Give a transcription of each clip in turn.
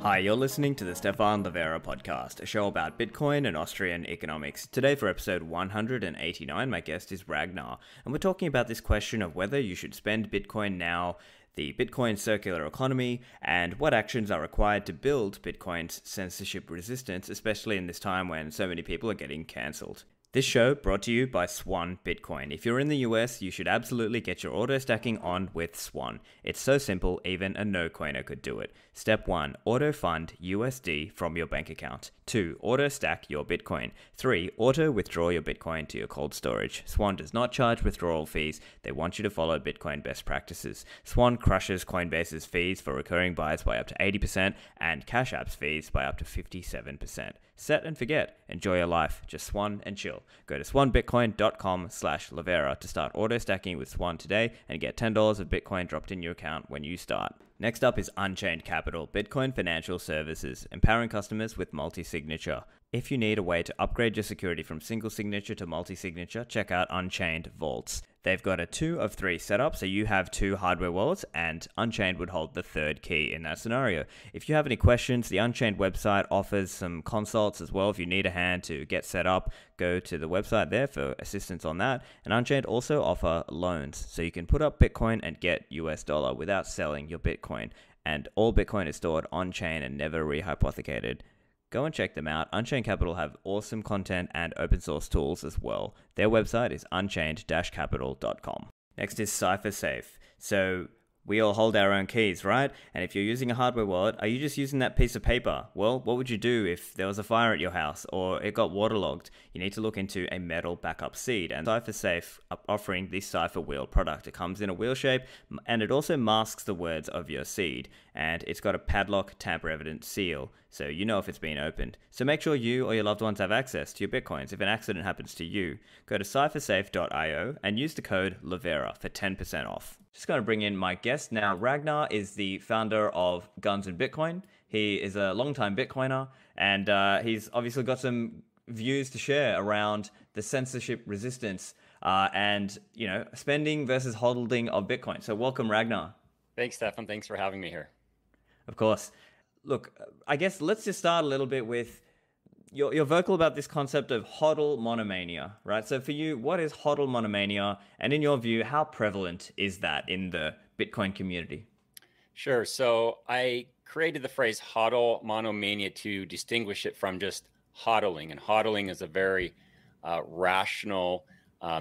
Hi, you're listening to the Stephan Livera podcast, a show about Bitcoin and Austrian economics. Today for episode 189, my guest is Ragnar, and we're talking about this question of whether you should spend Bitcoin now, the Bitcoin circular economy, and what actions are required to build Bitcoin's censorship resistance, especially in this time when so many people are getting cancelled. This show brought to you by Swan Bitcoin. If you're in the US, you should absolutely get your auto stacking on with Swan. It's so simple, even a no-coiner could do it. Step 1. Auto fund USD from your bank account. 2. Auto stack your Bitcoin. 3. Auto withdraw your Bitcoin to your cold storage. Swan does not charge withdrawal fees. They want you to follow Bitcoin best practices. Swan crushes Coinbase's fees for recurring buys by up to 80% and Cash App's fees by up to 57%. Set and forget. Enjoy your life. Just Swan and chill. Go to swanbitcoin.com/Livera to start auto stacking with Swan today and get $10 of Bitcoin dropped in your account when you start. Next up is Unchained Capital, Bitcoin Financial Services, empowering customers with multi-signature. If you need a way to upgrade your security from single signature to multi-signature, check out Unchained Vaults. They've got a 2 of 3 setup, so you have 2 hardware wallets, and Unchained would hold the third key in that scenario. If you have any questions, the Unchained website offers some consults as well. If you need a hand to get set up, go to the website there for assistance on that. And Unchained also offer loans, so you can put up Bitcoin and get US dollar without selling your Bitcoin. And all Bitcoin is stored on-chain and never rehypothecated. Go and check them out. Unchained Capital have awesome content and open source tools as well. Their website is unchained-capital.com. Next is CipherSafe. So we all hold our own keys, right? And if you're using a hardware wallet, are you just using that piece of paper? Well, what would you do if there was a fire at your house or it got waterlogged? You need to look into a metal backup seed, and CipherSafe are offering the Cipher Wheel product. It comes in a wheel shape and it also masks the words of your seed, and it's got a padlock tamper evident seal, so you know if it's been opened. So make sure you or your loved ones have access to your Bitcoins if an accident happens to you. Go to cyphersafe.io and use the code Livera for 10% off. Just going to bring in my guest now. Ragnar is the founder of Guns and Bitcoin. He is a longtime Bitcoiner, and he's obviously got some views to share around the censorship resistance and, you know, spending versus hodling of Bitcoin. So welcome, Ragnar. Thanks, Stephan. Thanks for having me here. Of course. Look, I guess let's just start a little bit with you're vocal about this concept of hodl monomania, right? So for you, what is hodl monomania? And in your view, how prevalent is that in the Bitcoin community? Sure. So I created the phrase hodl monomania to distinguish it from just hodling. And hodling is a very rational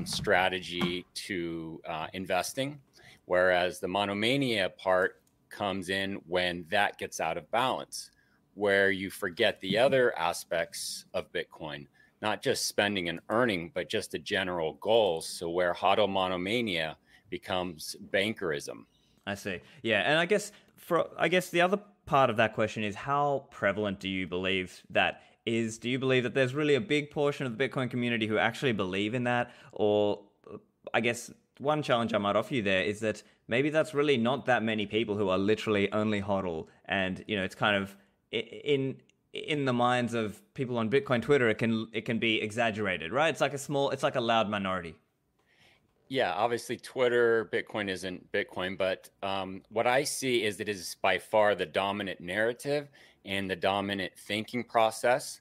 strategy to investing, whereas the monomania part comes in when that gets out of balance, where you forget the other aspects of Bitcoin, not just spending and earning, but just the general goals. So where hodl monomania becomes bankerism. I see. Yeah, and I guess the other part of that question is how prevalent do you believe that is? Do you believe that there's really a big portion of the Bitcoin community who actually believe in that? Or I guess one challenge I might offer you there is that maybe that's really not that many people who are literally only hodl, and you know, it's kind of in the minds of people on Bitcoin Twitter, it can be exaggerated, right? It's like a loud minority. Yeah, obviously Twitter, Bitcoin isn't Bitcoin, but what I see is it is by far the dominant narrative and the dominant thinking process.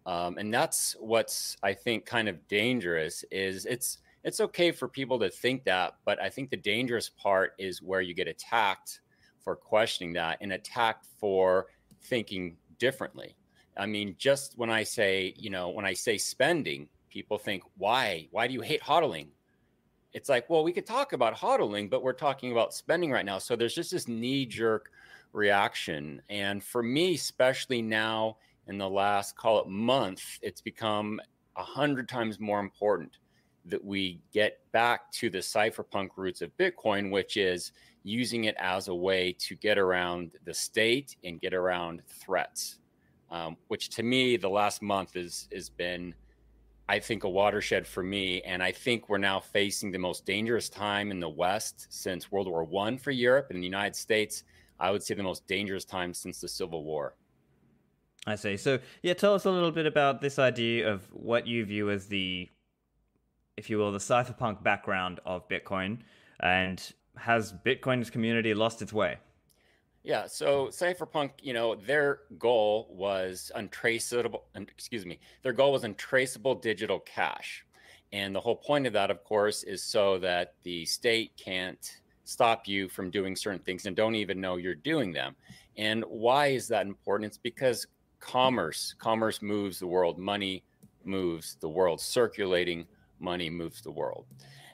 And that's what's, I think, kind of dangerous is it's okay for people to think that, but I think the dangerous part is where you get attacked for questioning that and attacked for thinking differently. I mean, just when I say spending, people think, why do you hate hodling? It's like, well, we could talk about hodling, but we're talking about spending right now. So there's just this knee-jerk reaction. And for me, especially now in the last, call it month, it's become 100 times more important that we get back to the cypherpunk roots of Bitcoin, which is using it as a way to get around the state and get around threats, which to me, the last month has been, I think, a watershed for me. And I think we're now facing the most dangerous time in the West since World War I for Europe, and in the United States, I would say the most dangerous time since the Civil War. I see. So yeah, tell us a little bit about this idea of what you view as the, if you will, the cypherpunk background of Bitcoin, and has Bitcoin's community lost its way? Yeah, so Cypherpunk, their goal was their goal was untraceable digital cash. And the whole point of that, of course, is so that the state can't stop you from doing certain things and don't even know you're doing them. And why is that important? It's because commerce moves the world, money moves the world, circulating money moves the world.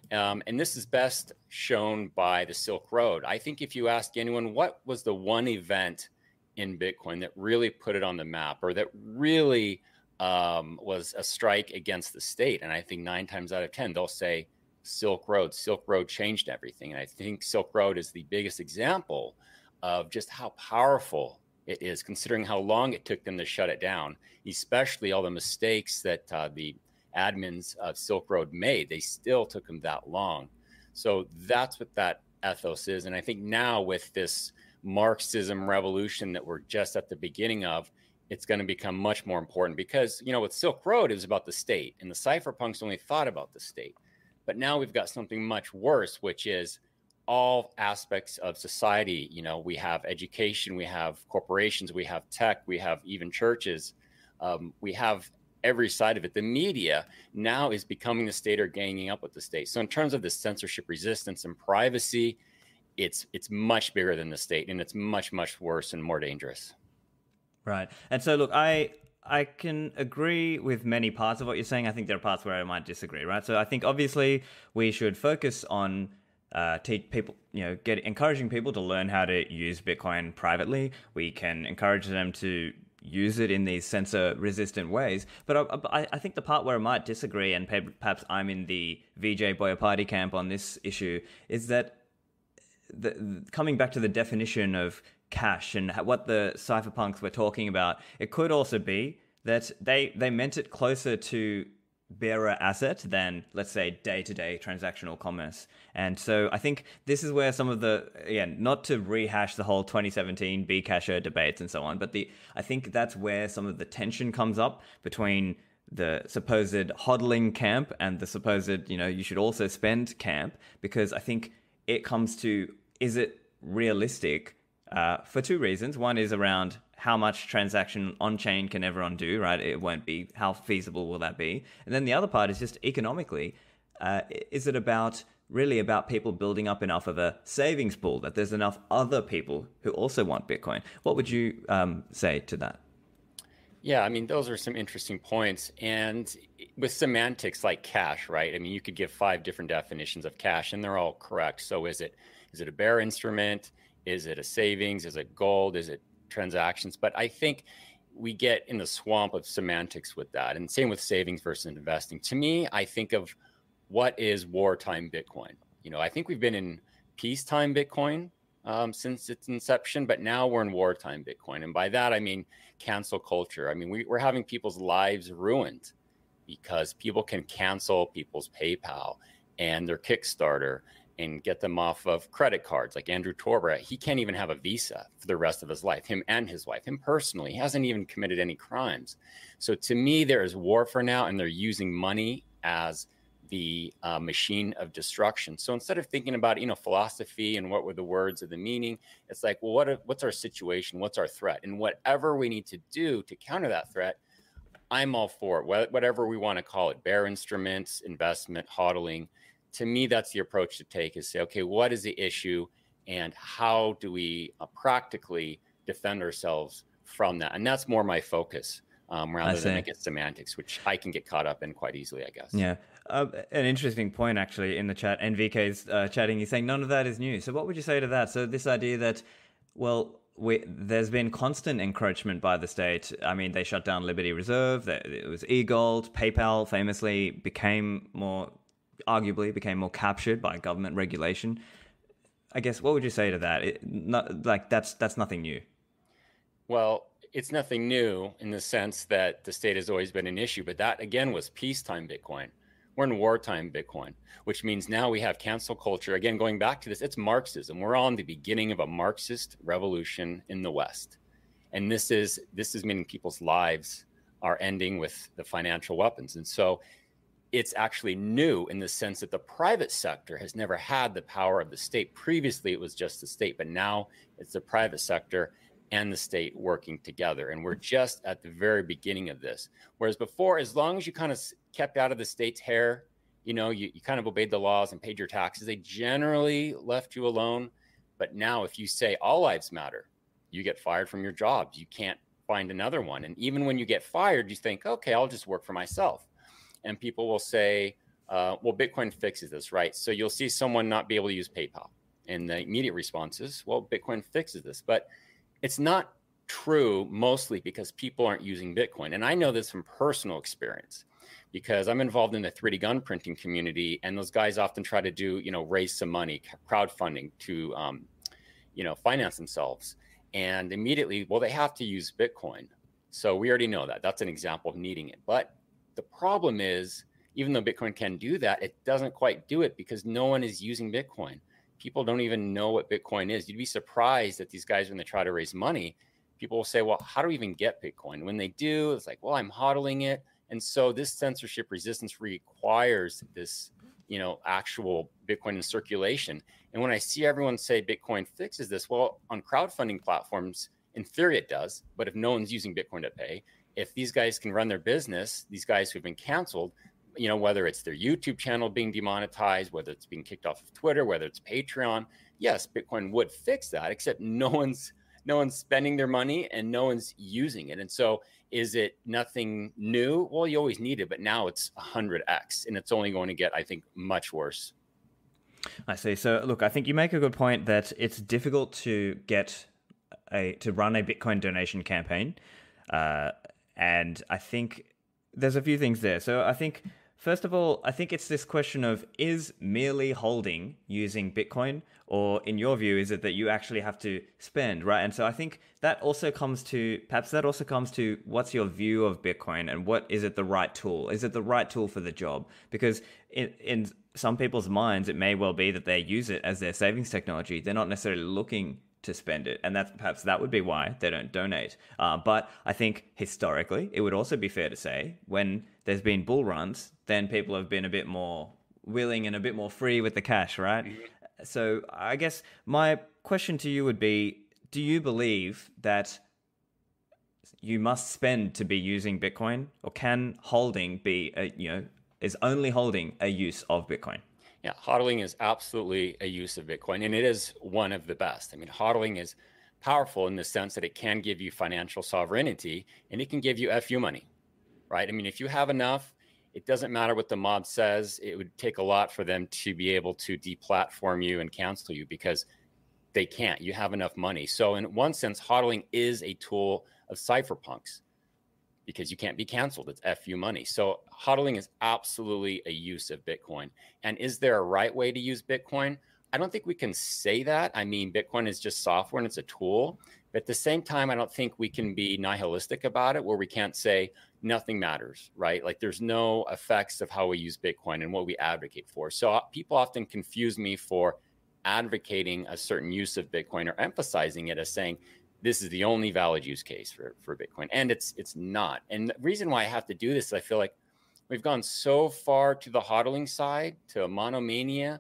And this is best shown by the Silk Road. I think if you ask anyone, what was the one event in Bitcoin that really put it on the map, or that really was a strike against the state? And I think 9 times out of 10, they'll say Silk Road. Silk Road changed everything. And I think Silk Road is the biggest example of just how powerful it is, considering how long it took them to shut it down, especially all the mistakes that the admins of Silk Road made. They still took them that long. So that's what that ethos is. And I think now with this Marxism revolution that we're just at the beginning of, it's going to become much more important because, with Silk Road, it was about the state, and the cypherpunks only thought about the state. But now we've got something much worse, which is all aspects of society. We have education, we have corporations, we have tech, we have even churches. We have every side of it. The media now is becoming the state or ganging up with the state. So in terms of the censorship resistance and privacy, it's much bigger than the state, and it's much, much worse and more dangerous. Right. And so, look, I can agree with many parts of what you're saying. I think there are parts where I might disagree, right? So I think obviously we should focus on teach people, encouraging people to learn how to use Bitcoin privately. We can encourage them to use it in these censor-resistant ways. But I think the part where I might disagree, and perhaps I'm in the VJ Boyapati camp on this issue, is that coming back to the definition of cash and what the cypherpunks were talking about, it could also be that they meant it closer to bearer asset than, let's say, day-to-day transactional commerce. And so I think this is where some of the, not to rehash the whole 2017 Bcasher debates and so on, but I think that's where some of the tension comes up between the supposed hodling camp and the supposed, you should also spend camp, because I think it comes to, is it realistic? For two reasons. One is around how much transaction on-chain can everyone do, right? It won't be. How feasible will that be? And then the other part is just economically. Is it really about people building up enough of a savings pool that there's enough other people who also want Bitcoin? What would you say to that? Yeah, I mean, those are some interesting points. And with semantics like cash, right? I mean, you could give 5 different definitions of cash, and they're all correct. So is it a bearer instrument? Is it a savings? Is it gold? Is it transactions? But I think we get in the swamp of semantics with that. And same with savings versus investing. To me, I think of what is wartime Bitcoin. I think we've been in peacetime Bitcoin since its inception, but now we're in wartime Bitcoin. And by that, I mean cancel culture. I mean, we're having people's lives ruined because people can cancel people's PayPal and their Kickstarter and get them off of credit cards. Like Andrew Torber, he can't even have a Visa for the rest of his life, him and his wife, him personally. He hasn't even committed any crimes. So to me, there is warfare now, and they're using money as the machine of destruction. So instead of thinking about, philosophy and what were the words of the meaning, it's like, well, what's our situation? What's our threat? And whatever we need to do to counter that threat, I'm all for it. Whatever we want to call it, bear instruments, investment, hodling. To me, that's the approach to take, is say, okay, what is the issue and how do we practically defend ourselves from that? And that's more my focus rather than make it semantics, which I can get caught up in quite easily, I guess. Yeah. An interesting point, actually, in the chat. NVK's chatting. He's saying none of that is new. So what would you say to that? So this idea that, well, there's been constant encroachment by the state. I mean, they shut down Liberty Reserve. It was e-gold. PayPal famously arguably became more captured by government regulation. I guess, what would you say to that? That's nothing new. Well, it's nothing new in the sense that the state has always been an issue, but that again was peacetime Bitcoin. We're in wartime Bitcoin, which means now we have cancel culture. Again, going back to this, it's Marxism. We're on the beginning of a Marxist revolution in the West. And this is meaning people's lives are ending with the financial weapons. And so it's actually new in the sense that the private sector has never had the power of the state. Previously, it was just the state, but now it's the private sector and the state working together. And we're just at the very beginning of this. Whereas before, as long as you kind of kept out of the state's hair, you know, you kind of obeyed the laws and paid your taxes, they generally left you alone. But now if you say all lives matter, you get fired from your job. You can't find another one. And even when you get fired, you think, okay, I'll just work for myself. And people will say, well, Bitcoin fixes this, right? So you'll see someone not be able to use PayPal. And the immediate response is, well, Bitcoin fixes this. But it's not true, mostly because people aren't using Bitcoin. And I know this from personal experience because I'm involved in the 3D gun printing community. And those guys often try to do, you know, raise some money, crowdfunding to, you know, finance themselves. And immediately, well, they have to use Bitcoin. So we already know that. That's an example of needing it. But the problem is, even though Bitcoin can do that, it doesn't quite do it because no one is using Bitcoin. People don't even know what Bitcoin is. You'd be surprised that these guys, when they try to raise money, people will say, well, how do we even get Bitcoin? When they do, it's like, well, I'm hodling it. And so this censorship resistance requires this, you know, actual Bitcoin in circulation. And when I see everyone say Bitcoin fixes this, well, on crowdfunding platforms, in theory it does. But if no one's using Bitcoin to pay, if these guys can run their business, these guys who've been canceled, you know, whether it's their YouTube channel being demonetized, whether it's being kicked off of Twitter, whether it's Patreon, yes, Bitcoin would fix that, except no one's spending their money and no one's using it. And so is it nothing new? Well, you always need it, but now it's 100x and it's only going to get, I think, much worse. I see. So look, I think you make a good point that it's difficult to run a Bitcoin donation campaign. And I think there's a few things there. So I think, first of all, I think it's this question of, is merely holding using Bitcoin, or in your view, is it that you actually have to spend, right? And so I think that also comes to what's your view of Bitcoin and what is it the right tool? Is it the right tool for the job? Because in some people's minds, it may well be that they use it as their savings technology. They're not necessarily looking to spend it, and that would be why they don't donate. But I think historically, it would also be fair to say when there's been bull runs, then people have been a bit more willing and a bit more free with the cash, right? Mm-hmm. So I guess my question to you would be: do you believe that you must spend to be using Bitcoin, or can holding be is only holding a use of Bitcoin? Yeah, hodling is absolutely a use of Bitcoin, and it is one of the best. I mean, hodling is powerful in the sense that it can give you financial sovereignty, and it can give you FU money, right? I mean, if you have enough, it doesn't matter what the mob says. It would take a lot for them to be able to deplatform you and cancel you because they can't. You have enough money. So in one sense, hodling is a tool of cypherpunks, because you can't be canceled. It's FU money. So hodling is absolutely a use of Bitcoin. And is there a right way to use Bitcoin? I don't think we can say that. I mean, Bitcoin is just software and it's a tool. But at the same time, I don't think we can be nihilistic about it, where we can't say nothing matters, right? Like there's no effects of how we use Bitcoin and what we advocate for. So people often confuse me for advocating a certain use of Bitcoin or emphasizing it as saying, this is the only valid use case for Bitcoin. And it's not. And the reason why I have to do this is I feel like we've gone so far to the hodling side, to a monomania,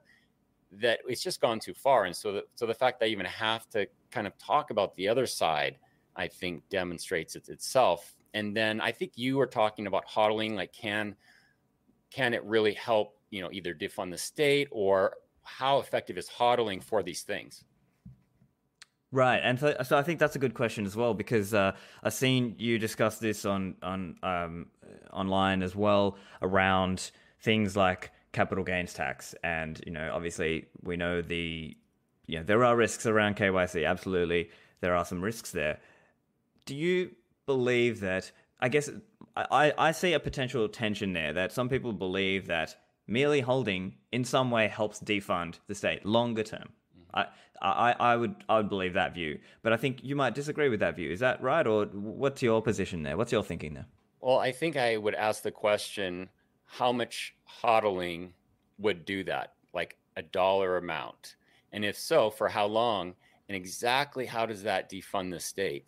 that it's just gone too far. And so the fact that I even have to kind of talk about the other side, I think demonstrates it itself. And then I think you were talking about hodling, like can it really help, you know, either defund the state, or how effective is hodling for these things? Right, and so I think that's a good question as well, because I've seen you discuss this on online as well, around things like capital gains tax, and obviously we know there are risks around KYC. Absolutely, there are some risks there. Do you believe that? I guess I see a potential tension there, that some people believe that merely holding in some way helps defund the state longer term. I would believe that view, but I think you might disagree with that view. Is that right? Or what's your position there? What's your thinking there? Well, I think I would ask the question, how much hodling would do that? Like a dollar amount? And if so, for how long? And exactly how does that defund the state?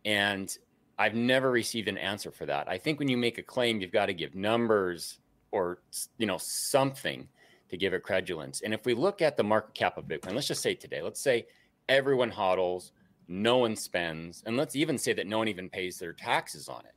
And I've never received an answer for that. I think when you make a claim, you've got to give numbers, or something to give it credulence. And if we look at the market cap of Bitcoin, let's just say today, let's say everyone hodls, no one spends, and let's even say that no one even pays their taxes on it.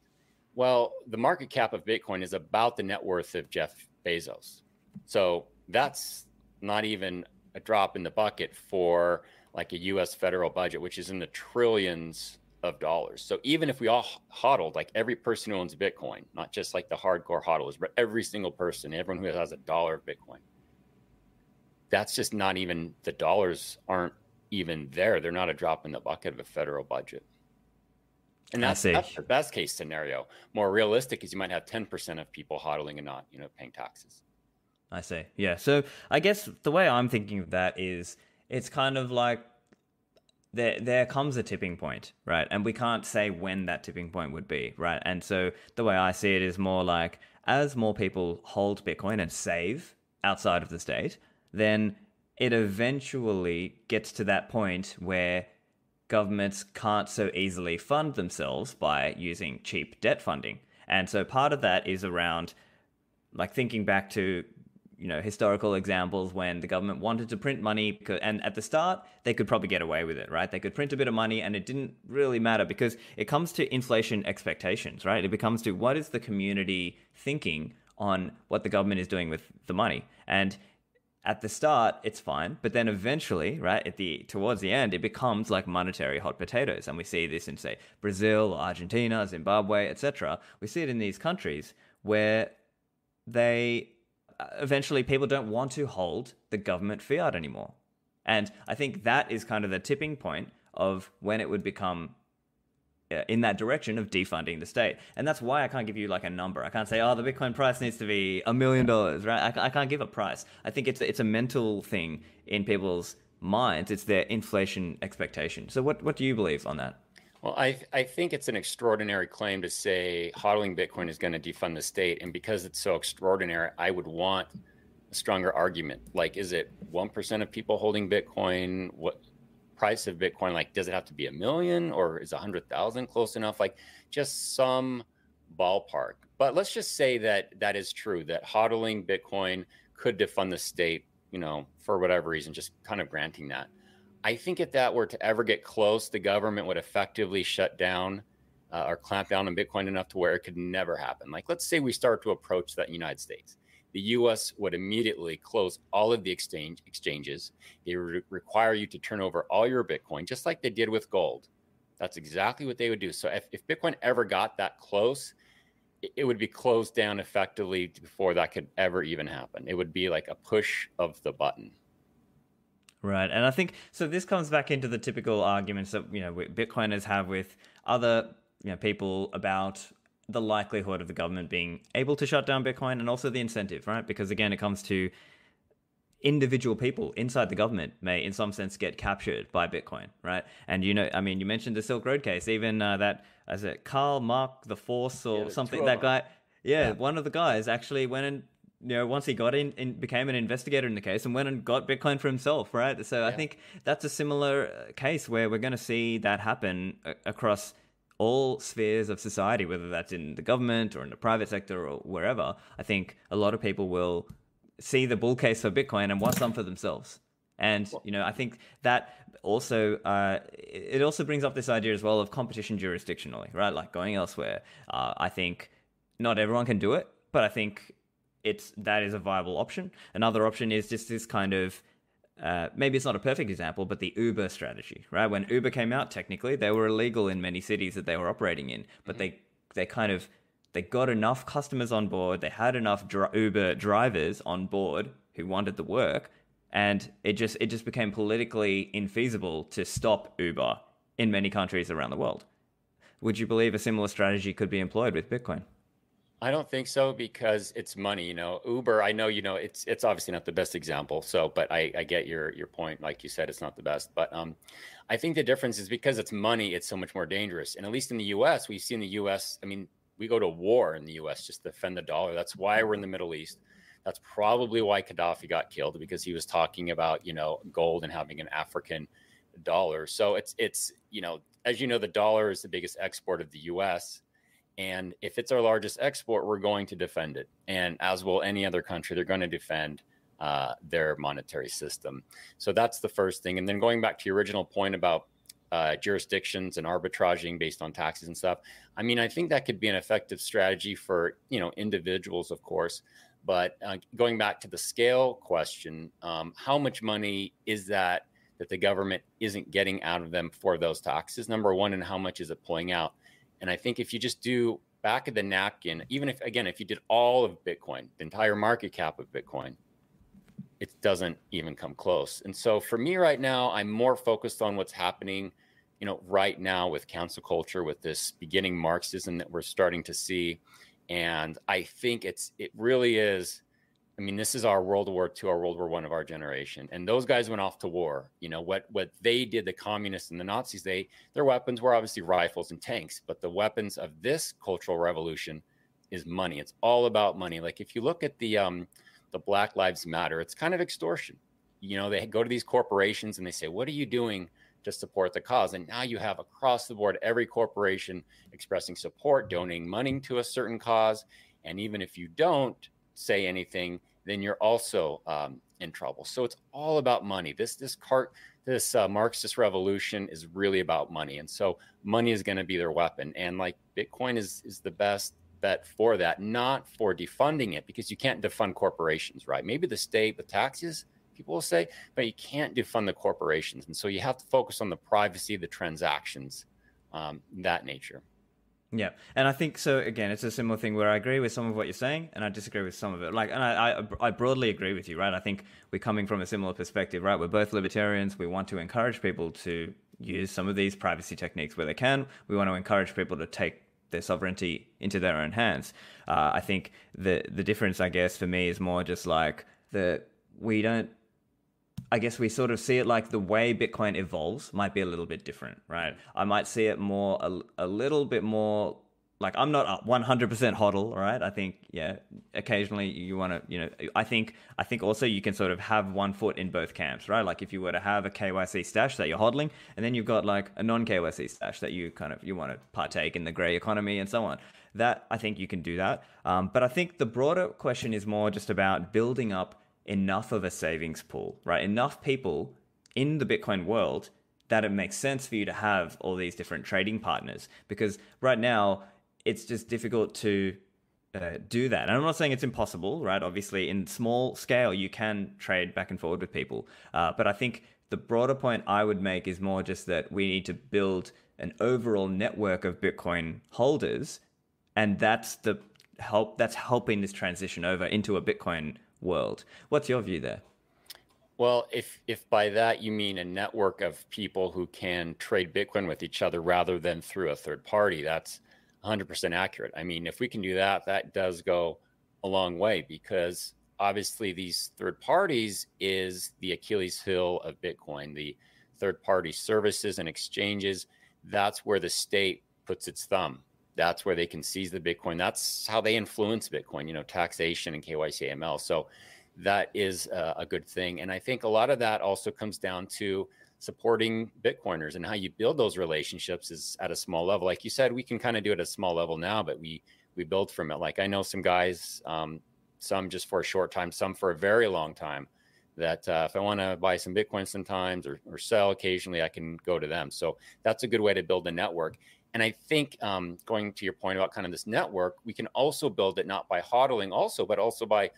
Well, the market cap of Bitcoin is about the net worth of Jeff Bezos. So that's not even a drop in the bucket for like a US federal budget, which is in the trillions of dollars. So even if we all hodled, like every person who owns Bitcoin, not just like the hardcore hodlers, but every single person, everyone who has $1 of Bitcoin, that's just not even, the dollars aren't even there. They're not a drop in the bucket of a federal budget. And that's the best case scenario. More realistic is you might have 10% of people hodling and not, paying taxes. I see. Yeah. So I guess the way I'm thinking of that is it's kind of like there comes a tipping point, right? And we can't say when that tipping point would be, right? And so the way I see it is more like as more people hold Bitcoin and save outside of the state, then it eventually gets to that point where governments can't so easily fund themselves by using cheap debt funding. And so part of that is around like thinking back to historical examples when the government wanted to print money, and at the start they could probably get away with it, right? They could print a bit of money and it didn't really matter because it comes to inflation expectations, right? It becomes to what is the community thinking on what the government is doing with the money. And at the start, it's fine, but then eventually, right, towards the end, it becomes like monetary hot potatoes, and we see this in, say, Brazil, Argentina, Zimbabwe, etc. We see it in these countries where eventually people don't want to hold the government fiat anymore, and I think that is kind of the tipping point of when it would become in that direction of defunding the state. And that's why I can't give you like a number. I can't say, the Bitcoin price needs to be $1 million, right? I can't give a price. I think it's a mental thing in people's minds. It's their inflation expectation. So what do you believe on that? Well, I think it's an extraordinary claim to say hodling Bitcoin is going to defund the state. And because it's so extraordinary, I would want a stronger argument. Like, is it 1% of people holding Bitcoin? What price of Bitcoin, like, does it have to be $1 million or is 100,000 close enough? Like, just some ballpark. But let's just say that is true, that hodling Bitcoin could defund the state, for whatever reason, just kind of granting that. I think if that were to ever get close, the government would effectively shut down or clamp down on Bitcoin enough to where it could never happen. Like, let's say we start to approach that in the United States. The US would immediately close all of the exchanges. They require you to turn over all your Bitcoin, just like they did with gold. That's exactly what they would do. So if Bitcoin ever got that close, it would be closed down effectively before that could ever even happen. It would be like a push of the button. Right. And I think, so this comes back into the typical arguments that, Bitcoiners have with other, people about the likelihood of the government being able to shut down Bitcoin, and also the incentive, right? Because again, it comes to individual people inside the government may in some sense get captured by Bitcoin, right? And you mentioned the Silk Road case, even that, is it Karl Marx the Force or something, that guy, one of the guys actually went and once he got in, became an investigator in the case and went and got Bitcoin for himself, right? So I think that's a similar case where we're going to see that happen across all spheres of society, whether that's in the government or in the private sector or wherever. I think a lot of people will see the bull case for Bitcoin and want some for themselves. And, I think that also, it also brings up this idea as well of competition jurisdictionally, right? Like going elsewhere. I think not everyone can do it, but I think that is a viable option. Another option is just this kind of, maybe it's not a perfect example, but the Uber strategy, right? When Uber came out, technically, they were illegal in many cities that they were operating in, but they got enough customers on board, they had enough Uber drivers on board who wanted the work, and it just became politically infeasible to stop Uber in many countries around the world. Would you believe a similar strategy could be employed with Bitcoin? I don't think so, because it's money. Uber, I know, it's obviously not the best example. So, but I get your point. Like you said, it's not the best. But I think the difference is because it's money, it's so much more dangerous. And at least in the US, we see in the US, we go to war in the US just to defend the dollar. That's why we're in the Middle East. That's probably why Gaddafi got killed, because he was talking about, gold and having an African dollar. So it's as the dollar is the biggest export of the US. And if it's our largest export, we're going to defend it. And as will any other country, they're going to defend their monetary system. So that's the first thing. And then going back to your original point about jurisdictions and arbitraging based on taxes and stuff. I mean, I think that could be an effective strategy for, individuals, of course. But going back to the scale question, how much money is that the government isn't getting out of them for those taxes, number one, and how much is it pulling out? And I think if you just do back of the napkin, even if you did all of Bitcoin, the entire market cap of Bitcoin, it doesn't even come close. And so for me right now, I'm more focused on what's happening, right now with cancel culture, with this beginning Marxism that we're starting to see. And I think it really is. I mean, this is our World War II, our World War I of our generation. And those guys went off to war. What they did, the communists and the Nazis, their weapons were obviously rifles and tanks. But the weapons of this cultural revolution is money. It's all about money. Like if you look at the Black Lives Matter, it's kind of extortion. They go to these corporations and they say, what are you doing to support the cause? And now you have across the board, every corporation expressing support, donating money to a certain cause. And even if you don't say anything, then you're also in trouble. So it's all about money. This Marxist revolution is really about money. And so money is going to be their weapon. And like Bitcoin is the best bet for that, not for defunding it, because you can't defund corporations, right? Maybe the state, the taxes, people will say, but you can't defund the corporations. And so you have to focus on the privacy, the transactions, that nature. Yeah, and I think so. Again, it's a similar thing where I agree with some of what you're saying, and I disagree with some of it. And I broadly agree with you, right? I think we're coming from a similar perspective, right? We're both libertarians. We want to encourage people to use some of these privacy techniques where they can. We want to encourage people to take their sovereignty into their own hands. I think the difference, I guess, for me is more just like we don't. I guess we sort of see it like the way Bitcoin evolves might be a little bit different, right? I might see it more, a little bit more, like I'm not a 100% hodl, right? I think, yeah, occasionally you want to, I think also you can sort of have one foot in both camps, right? Like if you were to have a KYC stash that you're hodling, and then you've got like a non-KYC stash that you want to partake in the gray economy and so on. That, I think you can do that. But I think the broader question is more just about building up enough of a savings pool, right? Enough people in the Bitcoin world that it makes sense for you to have all these different trading partners, because right now it's just difficult to do that. And I'm not saying it's impossible, right? Obviously in small scale you can trade back and forward with people, but I think the broader point I would make is more just that we need to build an overall network of Bitcoin holders, and that's helping this transition over into a Bitcoin world. What's your view there? Well, if by that you mean a network of people who can trade Bitcoin with each other rather than through a third party, that's 100% accurate. I mean, if we can do that, that does go a long way, because obviously these third parties is the Achilles heel of Bitcoin. The third party services and exchanges, that's where the state puts its thumb. That's where they can seize the Bitcoin. That's how they influence Bitcoin, taxation and KYC AML. So that is a good thing. And I think a lot of that also comes down to supporting Bitcoiners, and how you build those relationships is at a small level. Like you said, we can kind of do it at a small level now, but we build from it. Like I know some guys, some just for a short time, some for a very long time, that if I want to buy some Bitcoin sometimes or sell occasionally, I can go to them. So that's a good way to build a network. And I think going to your point about kind of this network, we can also build it not by hodling also, but also by,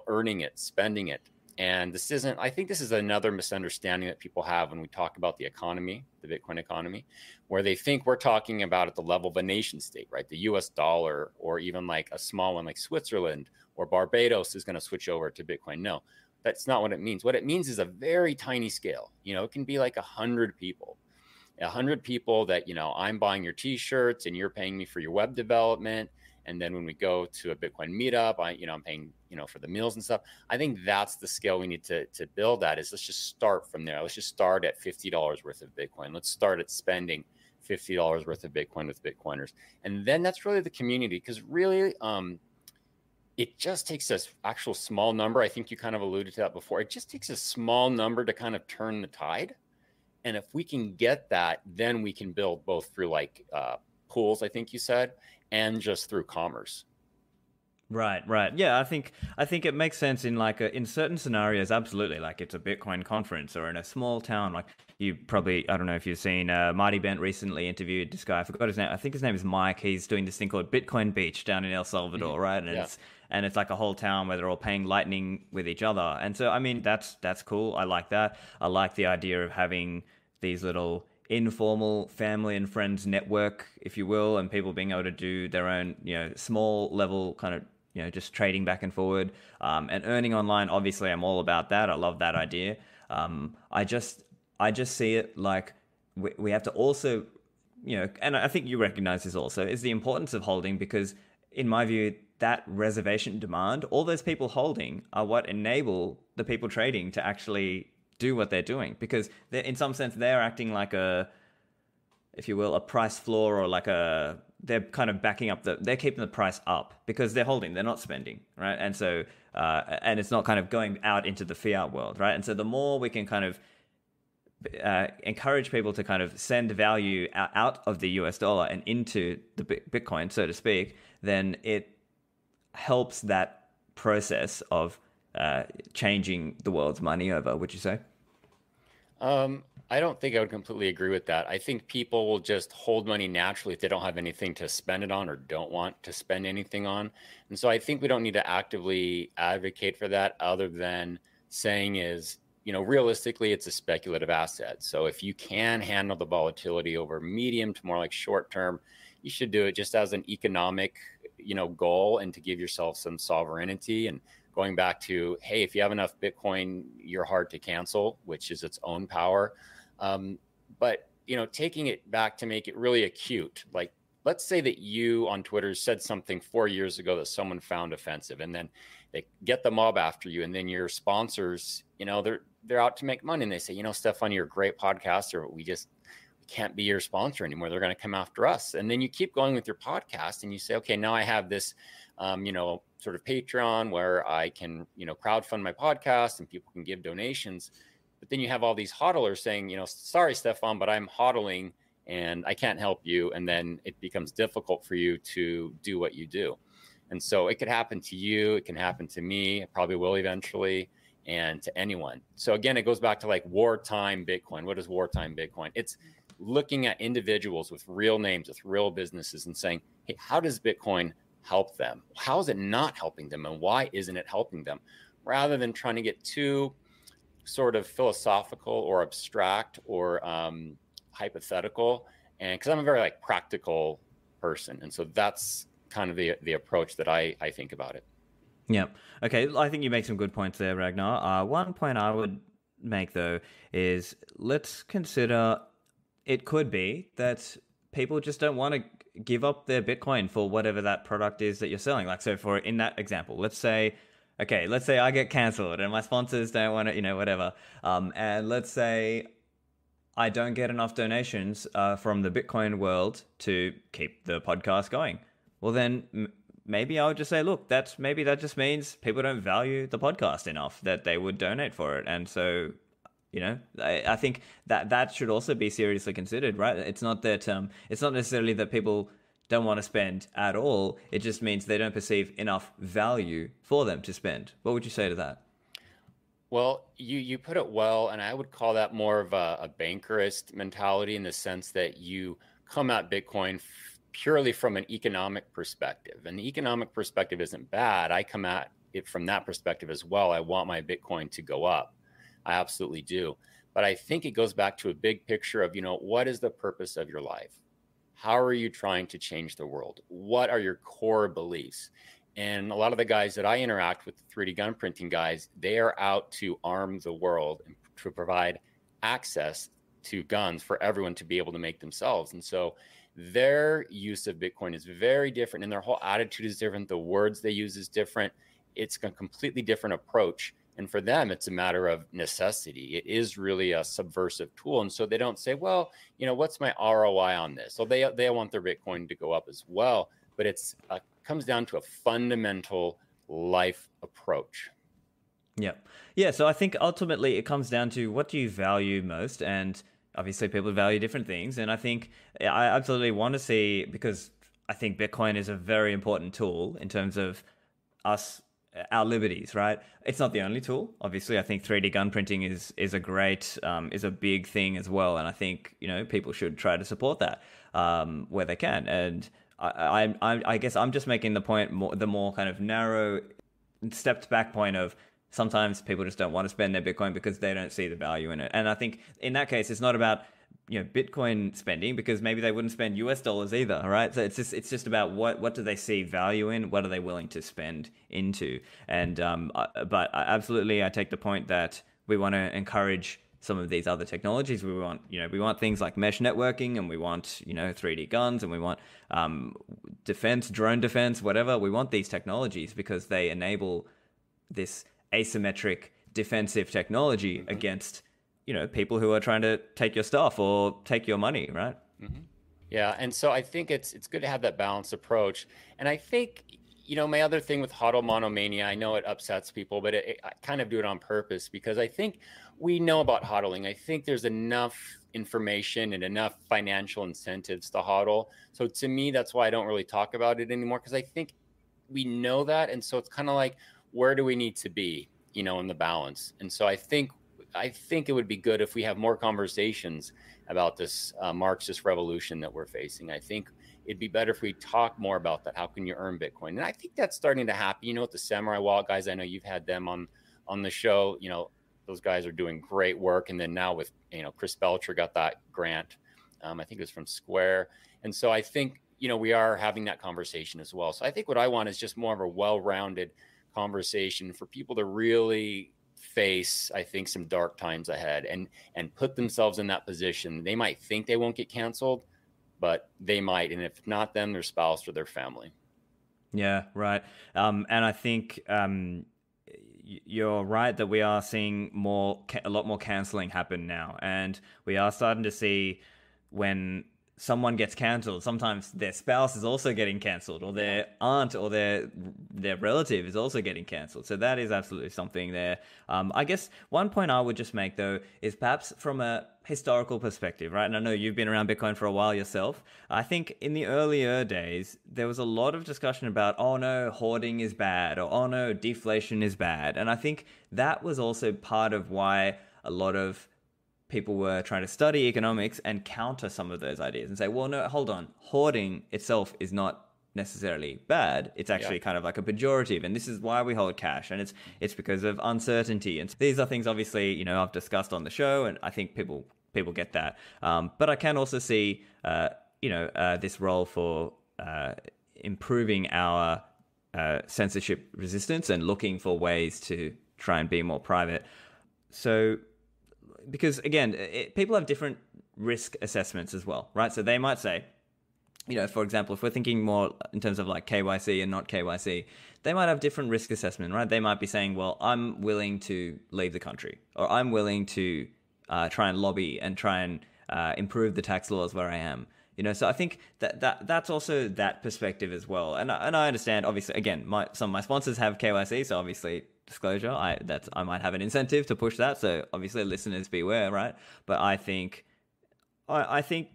earning it, spending it. And I think this is another misunderstanding that people have when we talk about the economy, the Bitcoin economy, where they think we're talking about at the level of a nation state, right? The US dollar, or even like a small one like Switzerland or Barbados is going to switch over to Bitcoin. No, that's not what it means. What it means is a very tiny scale. It can be like 100 people. 100 people that, I'm buying your t-shirts and you're paying me for your web development. And then when we go to a Bitcoin meetup, I'm paying, for the meals and stuff. I think that's the scale we need to build at. Is let's just start from there. Let's just start at $50 worth of Bitcoin. Let's start at spending $50 worth of Bitcoin with Bitcoiners. And then that's really the community, because really, it just takes this actual small number. I think you kind of alluded to that before. It just takes a small number to kind of turn the tide. And if we can get that, then we can build both through like pools, I think you said, and just through commerce. Right, right. Yeah, I think it makes sense in like in certain scenarios, absolutely. Like it's a Bitcoin conference or in a small town. Like you probably, I don't know if you've seen Marty Bent recently interviewed this guy. I forgot his name. I think his name is Mike. He's doing this thing called Bitcoin Beach down in El Mhm. Salvador, right? And Yeah. it's like a whole town where they're all paying Lightning with each other. And so I mean that's cool. I like that. I like the idea of having these little informal family and friends network, if you will, and people being able to do their own, small level kind of, just trading back and forward, and earning online. Obviously, I'm all about that. I love that idea. I just see it like we have to also, and I think you recognize this also, is the importance of holding because, in my view, that reservation demand, all those people holding are what enable the people trading to actually do what they're doing because in some sense they're acting like a, if you will, a price floor or like they're kind of backing up they're keeping the price up because they're holding, they're not spending, right? And so, and it's not kind of going out into the fiat world, right? And so the more we can kind of encourage people to kind of send value out of the US dollar and into the Bitcoin, so to speak, then it helps that process of changing the world's money over, would you say? I don't think I would completely agree with that. I think people will just hold money naturally if they don't have anything to spend it on or don't want to spend anything on. And so I think we don't need to actively advocate for that other than saying is, realistically, it's a speculative asset. So if you can handle the volatility over medium to more like short term, you should do it just as an economic, goal and to give yourself some sovereignty and going back to, hey, if you have enough Bitcoin, you're hard to cancel, which is its own power. But taking it back to make it really acute, like let's say that you on Twitter said something 4 years ago that someone found offensive, and then they get the mob after you, and then your sponsors, they're out to make money, and they say, Stephan, you're a great podcaster, we can't be your sponsor anymore. They're going to come after us. And then you keep going with your podcast and you say, okay, now I have this, sort of Patreon where I can, crowdfund my podcast and people can give donations. But then you have all these hodlers saying, sorry, Stephan, but I'm hodling and I can't help you. And then it becomes difficult for you to do what you do. And so it could happen to you. It can happen to me. It probably will eventually, and to anyone. So again, it goes back to like wartime Bitcoin. What is wartime Bitcoin? It's looking at individuals with real names, with real businesses and saying, hey, how does Bitcoin help them? How is it not helping them? And why isn't it helping them? Rather than trying to get too sort of philosophical or abstract or hypothetical. And because I'm a very like practical person. And so that's kind of the approach that I think about it. Yeah. Okay. I think you make some good points there, Ragnar. One point I would make though is let's consider it could be that people just don't want to give up their Bitcoin for whatever that product is that you're selling. Like, so for in that example, let's say I get canceled and my sponsors don't want to, whatever. And let's say I don't get enough donations from the Bitcoin world to keep the podcast going. Well, then maybe I would just say, look, maybe that just means people don't value the podcast enough that they would donate for it. And so, I think that should also be seriously considered, right? It's not that it's not necessarily that people don't want to spend at all. It just means they don't perceive enough value for them to spend. What would you say to that? Well, you put it well, and I would call that more of a bankerist mentality in the sense that you come at Bitcoin purely from an economic perspective. And the economic perspective isn't bad. I come at it from that perspective as well. I want my Bitcoin to go up. I absolutely do. But I think it goes back to a big picture of, what is the purpose of your life? How are you trying to change the world? What are your core beliefs? And a lot of the guys that I interact with, the 3D gun printing guys, they are out to arm the world and to provide access to guns for everyone to be able to make themselves. And so their use of Bitcoin is very different and their whole attitude is different. The words they use is different. It's a completely different approach. And for them, it's a matter of necessity. It is really a subversive tool. And so they don't say, well, what's my ROI on this? So they want their Bitcoin to go up as well. But it's comes down to a fundamental life approach. Yeah. Yeah. So I think ultimately it comes down to what do you value most? And obviously people value different things. And I think I absolutely want to see, because I think Bitcoin is a very important tool in terms of us, our liberties, right? It's not the only tool. Obviously, I think 3D gun printing is a great, is a big thing as well. And I think, people should try to support that where they can. And I guess I'm just making the point, the more kind of narrow, stepped back point of sometimes people just don't want to spend their Bitcoin because they don't see the value in it. And I think in that case, it's not about Bitcoin spending, because maybe they wouldn't spend US dollars either, right? So it's just about what do they see value in, what are they willing to spend into. And but absolutely, I take the point that we want to encourage some of these other technologies. We want things like mesh networking, and we want 3D guns, and we want defense, drone defense, whatever. We want these technologies because they enable this asymmetric defensive technology against people who are trying to take your stuff or take your money, right? Mm-hmm. Yeah, and so I think it's good to have that balanced approach. And I think my other thing with HODL monomania, I know it upsets people, but I kind of do it on purpose because I think we know about HODLing. I think there's enough information and enough financial incentives to HODL. So to me, that's why I don't really talk about it anymore, because I think we know that. And so it's kind of like, where do we need to be, in the balance? And so I think it would be good if we have more conversations about this Marxist revolution that we're facing. I think it'd be better if we talk more about that. How can you earn Bitcoin? And I think that's starting to happen. With the Samurai Wallet guys, I know you've had them on the show. Those guys are doing great work. And then now with, Chris Belcher got that grant. I think it was from Square. And so I think, we are having that conversation as well. So I think what I want is just more of a well-rounded conversation for people to really face, I think, some dark times ahead and put themselves in that position. They might think they won't get canceled, but they might. And if not them, their spouse or their family. Yeah, right. And I think you're right that we are seeing a lot more canceling happen now. And we are starting to see when someone gets cancelled, sometimes their spouse is also getting cancelled, or their aunt or their relative is also getting cancelled. So that is absolutely something there. I guess one point I would just make, though, is perhaps from a historical perspective, right? And I know you've been around Bitcoin for a while yourself. I think in the earlier days, there was a lot of discussion about, oh no, hoarding is bad, or oh no, deflation is bad. And I think that was also part of why a lot of people were trying to study economics and counter some of those ideas and say, well, no, hold on. Hoarding itself is not necessarily bad. It's actually kind of like a pejorative. And this is why we hold cash. And it's because of uncertainty. And these are things, obviously, I've discussed on the show, and I think people get that. But I can also see, this role for improving our censorship resistance and looking for ways to try and be more private. So, because again, people have different risk assessments as well, right? So they might say, for example, if we're thinking more in terms of like KYC and not KYC, they might have different risk assessment, right? They might be saying, well, I'm willing to leave the country, or I'm willing to try and lobby and try and improve the tax laws where I am. So I think that's also that perspective as well. And I understand, obviously, again, some of my sponsors have KYC, so obviously disclosure, I might have an incentive to push that. So obviously, listeners beware, right? But I think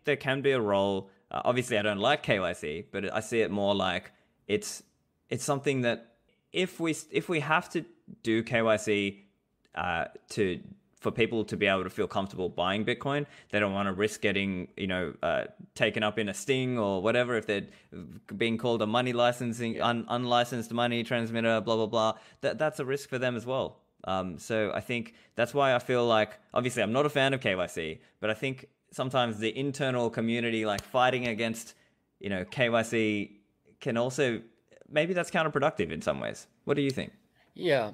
there can be a role. Obviously, I don't like KYC, but I see it more like it's something that if we have to do KYC for people to be able to feel comfortable buying Bitcoin, they don't want to risk getting, taken up in a sting or whatever if they're being called a money licensing, unlicensed money transmitter, blah, blah, blah. That's a risk for them as well. So I think that's why I feel like, obviously, I'm not a fan of KYC, but I think sometimes the internal community, like fighting against, KYC can also, maybe that's counterproductive in some ways. What do you think? Yeah.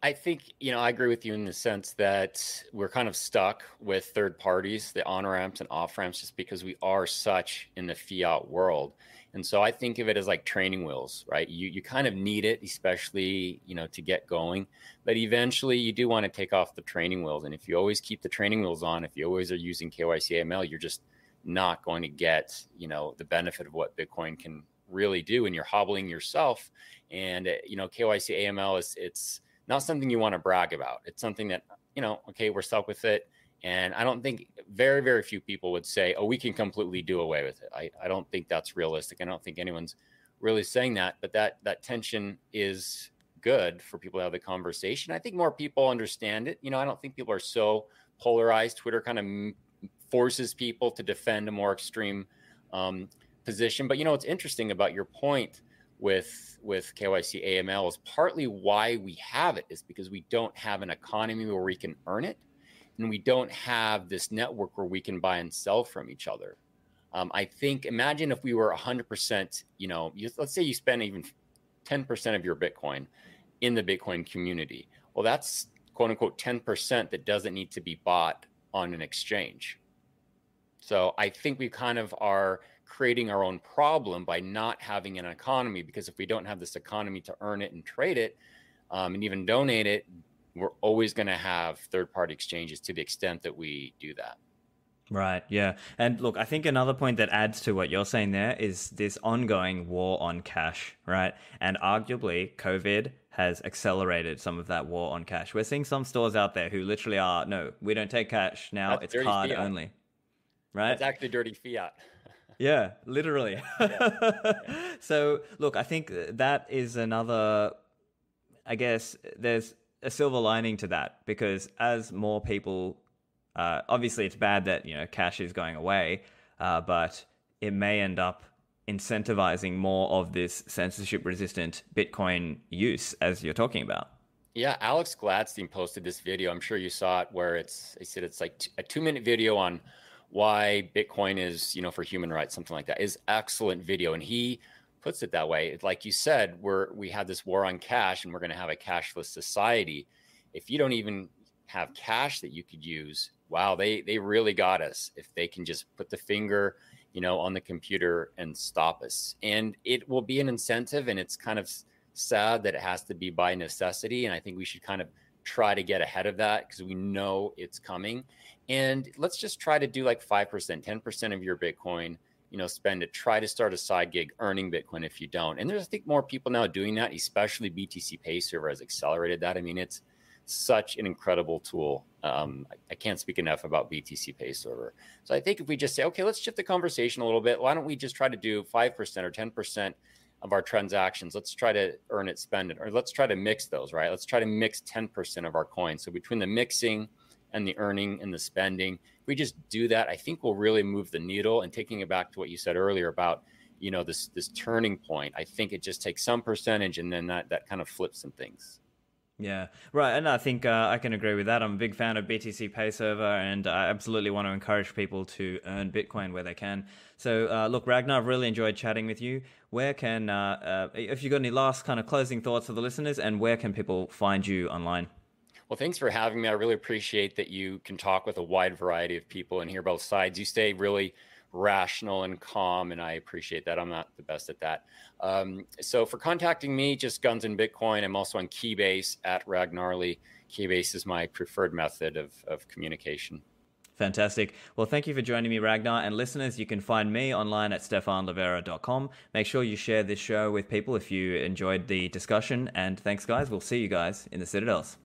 I think, I agree with you in the sense that we're kind of stuck with third parties, the on-ramps and off-ramps, just because we are such in the fiat world. And so I think of it as like training wheels, right? You kind of need it, especially, to get going. But eventually you do want to take off the training wheels. And if you always keep the training wheels on, if you always are using KYC AML, you're just not going to get, the benefit of what Bitcoin can really do. And you're hobbling yourself. And, KYC AML it's not something you want to brag about. It's something that, okay, we're stuck with it. And I don't think very, very few people would say, oh, we can completely do away with it. I don't think that's realistic. I don't think anyone's really saying that, but that tension is good for people to have the conversation. I think more people understand it. I don't think people are so polarized. Twitter kind of forces people to defend a more extreme position. But what's interesting about your point with KYC AML is partly why we have it is because we don't have an economy where we can earn it. And we don't have this network where we can buy and sell from each other. I think, imagine if we were 100%, let's say you spend even 10% of your Bitcoin in the Bitcoin community. Well, that's quote unquote 10% that doesn't need to be bought on an exchange. So I think we kind of are creating our own problem by not having an economy, because if we don't have this economy to earn it and trade it and even donate it, we're always going to have third-party exchanges to the extent that we do that. Right, yeah. And look, I think another point that adds to what you're saying there is this ongoing war on cash, right? And arguably, COVID has accelerated some of that war on cash. We're seeing some stores out there who literally are, no, we don't take cash now, it's card fiat. only. Right? That's actually dirty fiat. Yeah, literally. Yeah. So, look, I think that is another, I guess, there's a silver lining to that, because as more people, obviously it's bad that cash is going away, but it may end up incentivizing more of this censorship resistant Bitcoin use, as you're talking about. Yeah, Alex Gladstein posted this video, I'm sure you saw it, where he said it's like a 2-minute video on why Bitcoin is for human rights, something like that. Is excellent video, and he puts it that way. Like you said, we have this war on cash, and we're going to have a cashless society. If you don't even have cash that you could use, wow, they really got us. If they can just put the finger, on the computer and stop us, and it will be an incentive. And it's kind of sad that it has to be by necessity. And I think we should kind of try to get ahead of that, because we know it's coming. And let's just try to do like 5%, 10% of your Bitcoin. Spend it, try to start a side gig earning Bitcoin if you don't. And there's, I think, more people now doing that, especially BTC Pay Server has accelerated that. I mean, it's such an incredible tool. I can't speak enough about BTC Pay Server. So I think if we just say, okay, let's shift the conversation a little bit. Why don't we just try to do 5% or 10% of our transactions? Let's try to earn it, spend it, or let's try to mix those, right? Let's try to mix 10% of our coins. So between the mixing and the earning and the spending, if we just do that, I think we'll really move the needle. And taking it back to what you said earlier about, this turning point, I think it just takes some percentage, and then that kind of flips some things. Yeah, right. And I think I can agree with that. I'm a big fan of BTC Pay Server, and I absolutely want to encourage people to earn Bitcoin where they can. So look, Ragnar, I've really enjoyed chatting with you. Where can, if you've got any last kind of closing thoughts for the listeners, and where can people find you online? Well, thanks for having me. I really appreciate that you can talk with a wide variety of people and hear both sides. You stay really rational and calm, and I appreciate that. I'm not the best at that. So for contacting me, just Guns and Bitcoin. I'm also on Keybase at Ragnarly. Keybase is my preferred method of communication. Fantastic. Well, thank you for joining me, Ragnar. And listeners, you can find me online at stephanlivera.com. Make sure you share this show with people if you enjoyed the discussion. And thanks, guys. We'll see you guys in the Citadels.